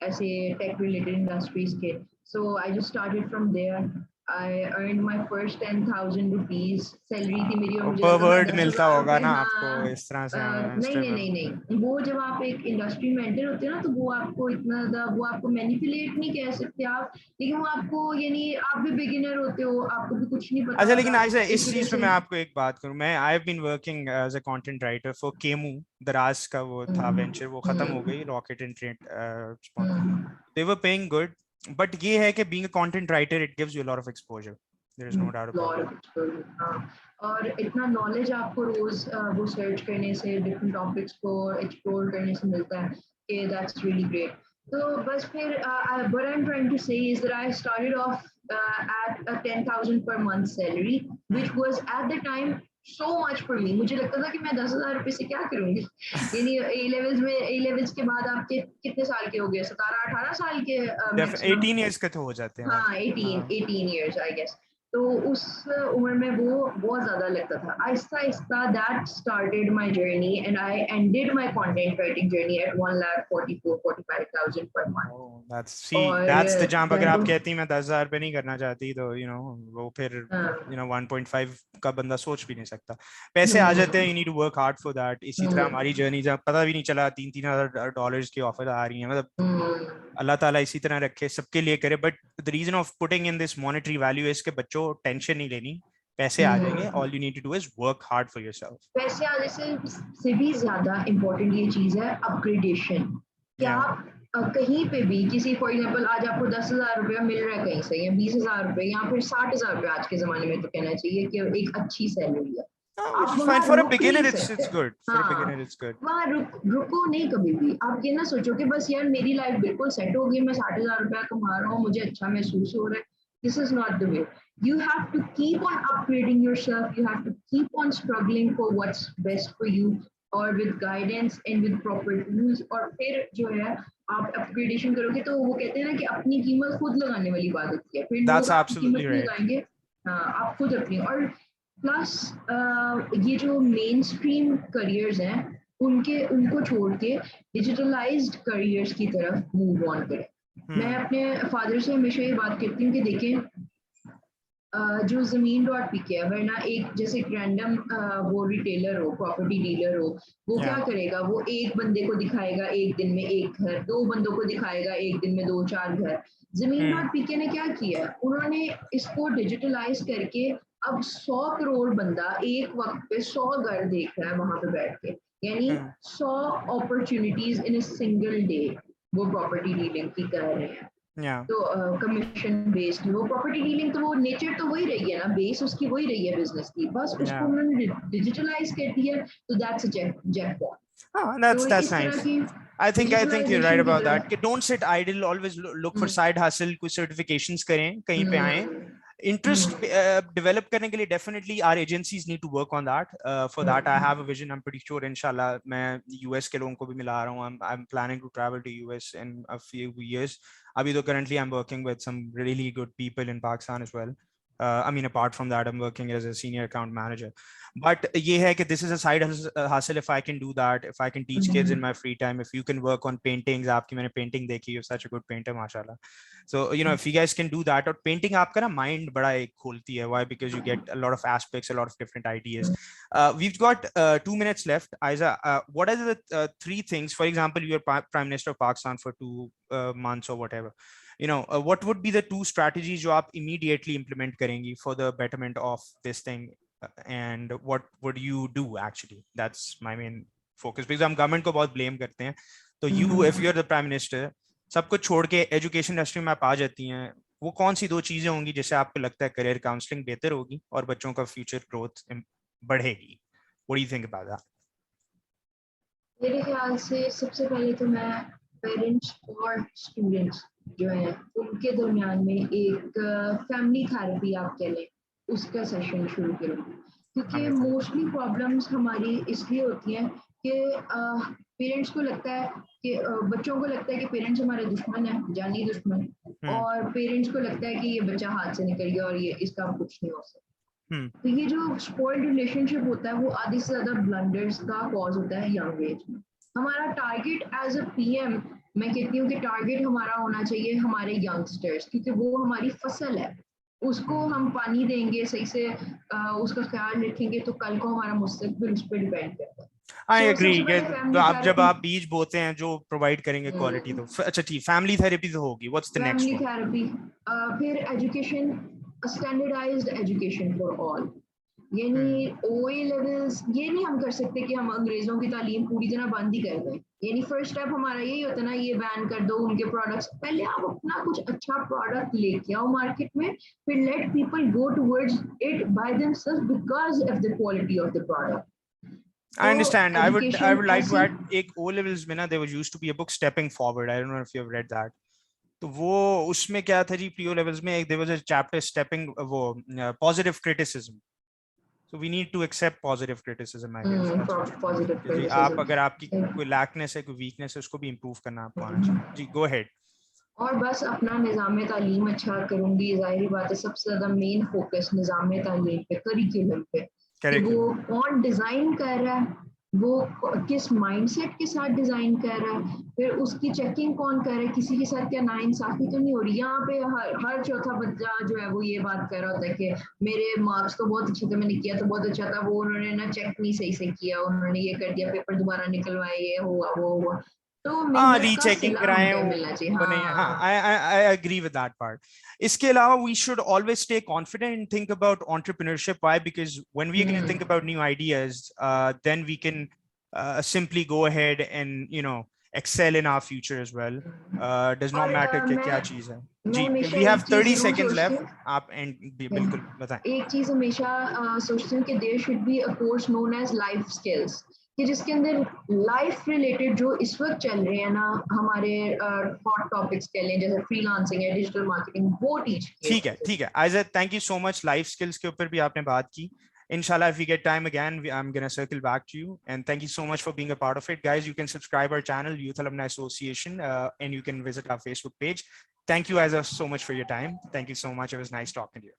S2: ऐसे टेक रिलेटेड इंडस्ट्रीज के. So I just started from there. I earned my first 10,000 rupees. Salary थी मेरी और मुझे
S1: per
S2: लगता था
S1: word
S2: दस
S1: मिलता
S2: हजार
S1: होगा
S2: रुपये
S1: ना आपको
S2: हाँ.
S1: इस तरह से
S2: नहीं नहीं
S1: Instagram.
S2: नहीं नहीं, वो जब आप एक इंडस्ट्री में एंटर होते हो ना तो वो आपको इतना ज़्यादा वो आपको मैनिपुलेट नहीं कह सकते आप, लेकिन वो आपको यानी आप भी बिगिनर होते हो, आपको भी कुछ नहीं पता
S1: अच्छा लेकिन
S2: होता.
S1: ऐसा
S2: इस
S1: इस
S2: वजह
S1: चीज पे
S2: से
S1: मैं आपको एक बात करूं मैं I have been working as a content writer for Kaymu Daraz का वो था वेंचर वो खत्म हो गई rocket and train they were paying good but ये है कि being a content writer it gives you a lot of exposure there is no doubt about
S2: lot of exposure. हाँ, और इतना नॉलेज आपको रोज वो सर्च करने से डिफरेंट टॉपिक्स को एक्सप्लोर करने से मिलता है कि दैट्स रियली ग्रेट. तो बस फिर what I'm trying to say is that I started off at a 10,000 per month salary, which was at the time so much for me. मुझे लगता था कि मैं 10,000 रुपए से क्या करूंगी. यानी ए लेवल्स के बाद आपके कितने साल के हो गए, 17-18 साल के मैक्सिमम.
S1: 18 इयर्स के तो हो जाते हैं
S2: हाँ 18 years I guess. तो उस उम्र में वो बहुत ज़्यादा लगता था. Aahista Aahista that started my journey and I ended my content writing journey at 1,44,45,000 per month.
S1: Oh,
S2: और
S1: that's the jump. अगर
S2: then
S1: आप
S2: तो
S1: कहती मैं 10,000 रुपए नहीं करना चाहती तो वो फिर
S2: हाँ
S1: 1.5 का बंदा सोच भी नहीं सकता. पैसे आ जाते हैं, you need to work hard for that. इसी तरह हमारी जर्नी जब पता भी नहीं चला $3,000 की ऑफर आ रही है मतलब अल्लाह ताला इसी तरह रखे सबके लिए करे. But the reason of putting in this monetary value is के बच्चों टेंशन नहीं लेनी, पैसे आ जाएंगे. All you need to do is work hard for yourself.
S2: पैसे आने से भी ज्यादा इम्पोर्टेंट ये चीज है अपग्रेडेशन. क्या
S1: या
S2: आप कहीं पे भी किसी फॉर एग्जाम्पल आज आपको 10,000 रुपया मिल रहा है कहीं से या 20,000 रुपये या फिर 60,000 रुपये आज के जमाने में तो कहना चाहिए कि एक अच्छी सैलरी है.
S1: which
S2: आप
S1: is fine
S2: वहाँ
S1: for a
S2: रुक
S1: beginner.
S2: नहीं
S1: It's
S2: सकते.
S1: good for a
S2: हाँ
S1: beginner. It's good.
S2: वहाँ रुको नहीं कभी भी. आप ये ना सोचो कि बस यार मेरी लाइफ बिल्कुल सेट हो गई, मैं 60,000 रुपया कमा रहा हूँ, मुझे अच्छा महसूस हो रहा है. This is not the way. You have to keep on upgrading yourself. You have to keep on struggling for what's best for you, or with guidance and with proper tools. और फिर जो है आप अपग्रेडेशन करोगे तो वो कहते हैं ना कि अपनी कीमत खुद लगाने वाली बात होती है. फिर
S1: That's
S2: लोग आपकी
S1: absolutely
S2: कीमत नहीं
S1: right.
S2: लगाएंगे. हाँ आप खुद अपनी. और प्लस ये जो मेन स्ट्रीम करियर्स हैं उनको छोड़ के डिजिटलाइज्ड करियर्स की तरफ मूव ऑन करें. मैं अपने फादर से हमेशा ये बात कहती हूँ कि देखें जो ज़मीन डॉट पी के है, वरना एक जैसे एक रैंडम वो रिटेलर हो, प्रॉपर्टी डीलर हो, वो क्या
S1: या
S2: करेगा, वो एक बंदे को दिखाएगा एक दिन में एक घर, दो बंदों को दिखाएगा एक दिन में दो चार घर। ज़मीन डॉट पी के ने क्या किया, उन्होंने इसको डिजिटलाइज करके अब 100 करोड़ बंदा एक वक्त पे 100 घर देख रहा है वहां पे बैठ के, यानी 100 opportunities in a single day वो प्रॉपर्टी डीलिंग की कर रहे हैं।
S1: या
S2: तो कमीशन बेस्ड वो प्रॉपर्टी डीलिंग, तो वो नेचर तो वही रही है ना, बेस उसकी वही रही है बिजनेस की, बस
S1: या
S2: उसको उन्होंने डिजिटलाइज कर दिया, तो दैट्स अ जैकपॉट।
S1: हाँ,
S2: तो
S1: that's
S2: इस तरह
S1: nice.
S2: की
S1: I think you're right
S2: digitalization की
S1: about that. कि
S2: तरफ।
S1: don't sit idle, always look for side hustle, कुछ certifications करें, कहीं पे आए.
S2: हम्म
S1: Interest
S2: हम्म
S1: develop करने के लिए definitely our agencies need to work on that. For that I have a vision. I'm pretty sure inshallah मैं US के लोगों को भी मिला रहा हूँ. I'm planning to travel to US in a few years. अभी तो currently I'm working with some really good people in Pakistan as well. I mean, apart from that, I'm working as a senior account manager. But ये है कि this is a side hustle if I can do that, if I can teach kids in my free time, if you can work on paintings, आपकी मैंने painting देखी, you're such a good painter माशाल्लाह. So you know, if you guys can do that, और painting आपका ना mind बड़ा एक खोलती है. Why? Because you get a lot of aspects, a lot of different ideas. We've got 2 minutes left. Aiza, what are the three things? For example, you're Prime Minister of Pakistan for 2 months or whatever. You know, what would be the two strategies you आप immediately implement करेंगी for the betterment of this thing? And what would you do actually? That's my main focus, because हम government को बहुत blame करते हैं. तो you, if you're the prime minister, सब कुछ छोड़ के एजुकेशन इंडस्ट्री में आप आ जाती हैं, वो कौन सी दो चीजें होंगी जिससे आपको लगता है करियर काउंसलिंग बेहतर होगी और बच्चों का फ्यूचर ग्रोथ बढ़ेगी? What do you think about that?
S2: मेरे ख्याल से सबसे पहले तो मैं पेरेंट्स और स्टूडेंट्स जो हैं उनके दरमियान में एक फैमिली थेरेपी आप कह लें, उसका सेशन शुरू करूँ, क्योंकि
S1: Family therapy.
S2: मोस्टली प्रॉब्लम्स हमारी इसलिए होती हैं कि पेरेंट्स को लगता है कि बच्चों को लगता है कि पेरेंट्स हमारे दुश्मन है, जानी दुश्मन,
S1: हम्म
S2: और पेरेंट्स को लगता है कि ये बच्चा हाथ से निकल गया और ये इसका कुछ नहीं हो सकता।
S1: हम्म
S2: तो ये जो स्पॉइल्ड रिलेशनशिप होता है वो आधे से ज्यादा ब्लंडर्स का कॉज होता है यंग एज में। हमारा टारगेट एज अ पीएम, मैं कहती हूँ कि टारगेट हमारा होना चाहिए हमारे यंगस्टर्स, क्योंकि वो हमारी फसल है, उसको हम पानी देंगे सही से, उसका ख्याल रखेंगे तो कल को हमारा मुस्तकबिल उस पर डिपेंड करता है।
S1: आई
S2: तो
S1: एग्री
S2: सबसे
S1: कि
S2: पहले फैमिली
S1: आप जब
S2: थेरेपी।
S1: आप बीज बोते हैं जो प्रोवाइड करेंगे क्वालिटी, तो अच्छा ठीक, फैमिली थेरेपी तो होगी. What's the next
S2: family
S1: one?
S2: Therapy, फिर education, standardised education for all, यानी ओए लेवल्स ये नहीं हम कर सकते कि हम अंग्रेजों की तालीम पूरी तरह बंद ही कर दें, यानी फर्स्ट स्टेप हमारा यही होता है ना, ये बैन कर दो उनके प्रोडक्ट्स, पहले आप अपना कुछ अच्छा प्रोडक्ट लेके आओ मार्केट में, फिर let people go towards it by themselves because of the quality of the product.
S1: I
S2: तो
S1: understand. I
S2: education
S1: would like to
S2: ऐसी।
S1: add एक O levels में ना there was used to be a book Stepping Forward. I don't know if you have read that. तो वो उसमें क्या था जी, PO levels में एक there was a chapter stepping वो positive criticism. So we need to accept positive criticism, I guess. That's what you're trying to say.
S2: Positive
S1: कि जी आप अगर आपकी
S2: क्रिटिसिज्म।
S1: कोई lackness है, कोई weakness है, उसको भी improve करना आपको आना चाहिए. जी go ahead.
S2: और बस अपना निज़ाम तालीम अच्छा करूँगी, ज़ाहिर बात है सबसे ज़्यादा मेन फोकस निज़ाम तालीम पे, करिकुलम पे, कि वो
S1: Curriculum.
S2: कौन डिज़ाइन कर रहा है, वो किस माइंडसेट के साथ डिज़ाइन कर रहा है, फिर उसकी चेकिंग कौन कर रहा है, किसी के साथ क्या नाइंसाफ़ी तो नहीं हो रही। यहाँ पे हर चौथा बच्चा जो है वो ये बात कर रहा होता है कि मेरे मार्क्स तो बहुत अच्छे थे, मैंने किया तो बहुत अच्छा था, वो उन्होंने ना चेक नहीं सही से किया, उन्होंने ये कर दिया, पेपर दोबारा निकलवाए, ये हुआ वो हुआ। तो
S1: हाँ,
S2: मेहनत का
S1: रीचेकिंग
S2: सिला
S1: कराएं
S2: हमको मिलना चाहिए।
S1: वो नहीं है. हाँ,
S2: हाँ।
S1: I agree with that part. इसके अलावा we should always stay confident and think about entrepreneurship. Why? Because when we are going to think about new ideas, then we can simply go ahead and excel in our future as well. Does not
S2: और
S1: matter कि क्या
S2: मैं
S1: चीज है.
S2: मैं
S1: जी,
S2: हमेशा
S1: we have
S2: एक चीज
S1: 30
S2: जरूर
S1: seconds
S2: सोचती
S1: left.
S2: हूँ,
S1: आप एंड बिल्कुल बताएं.
S2: एक चीज हमेशा सोचती हूँ कि there should be a course known as life skills, कि जिसके अंदर लाइफ रिलेटेड जो इस वक्त चल रहे हैं ना हमारे हॉट टॉपिक्स कह लें, जैसे फ्रीलांसिंग है, डिजिटल मार्केटिंग, वो टीच किए
S1: ठीक है,
S2: जाते
S1: ठीक है. Aiza, thank you so much. Life skills के ऊपर भी आपने बात की. Inshallah, if we get time again, I'm going to circle back to you. And thank you so much for being a part of it. Guys, you can subscribe our channel, Youth Alumni Association, and you can visit our Facebook page. Thank you, Aiza, so much for your time. Thank you so much. It was nice talking to you.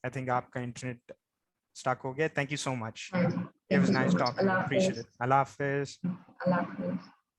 S1: I think आपका internet stuck हो गया. Thank you so much.
S2: हैं।
S1: It
S2: Thank
S1: was
S2: you so
S1: nice
S2: much.
S1: talking to you.
S2: Allah
S1: Appreciate
S2: Hafiz.
S1: it. Allah Hafiz.
S2: Allah Hafiz.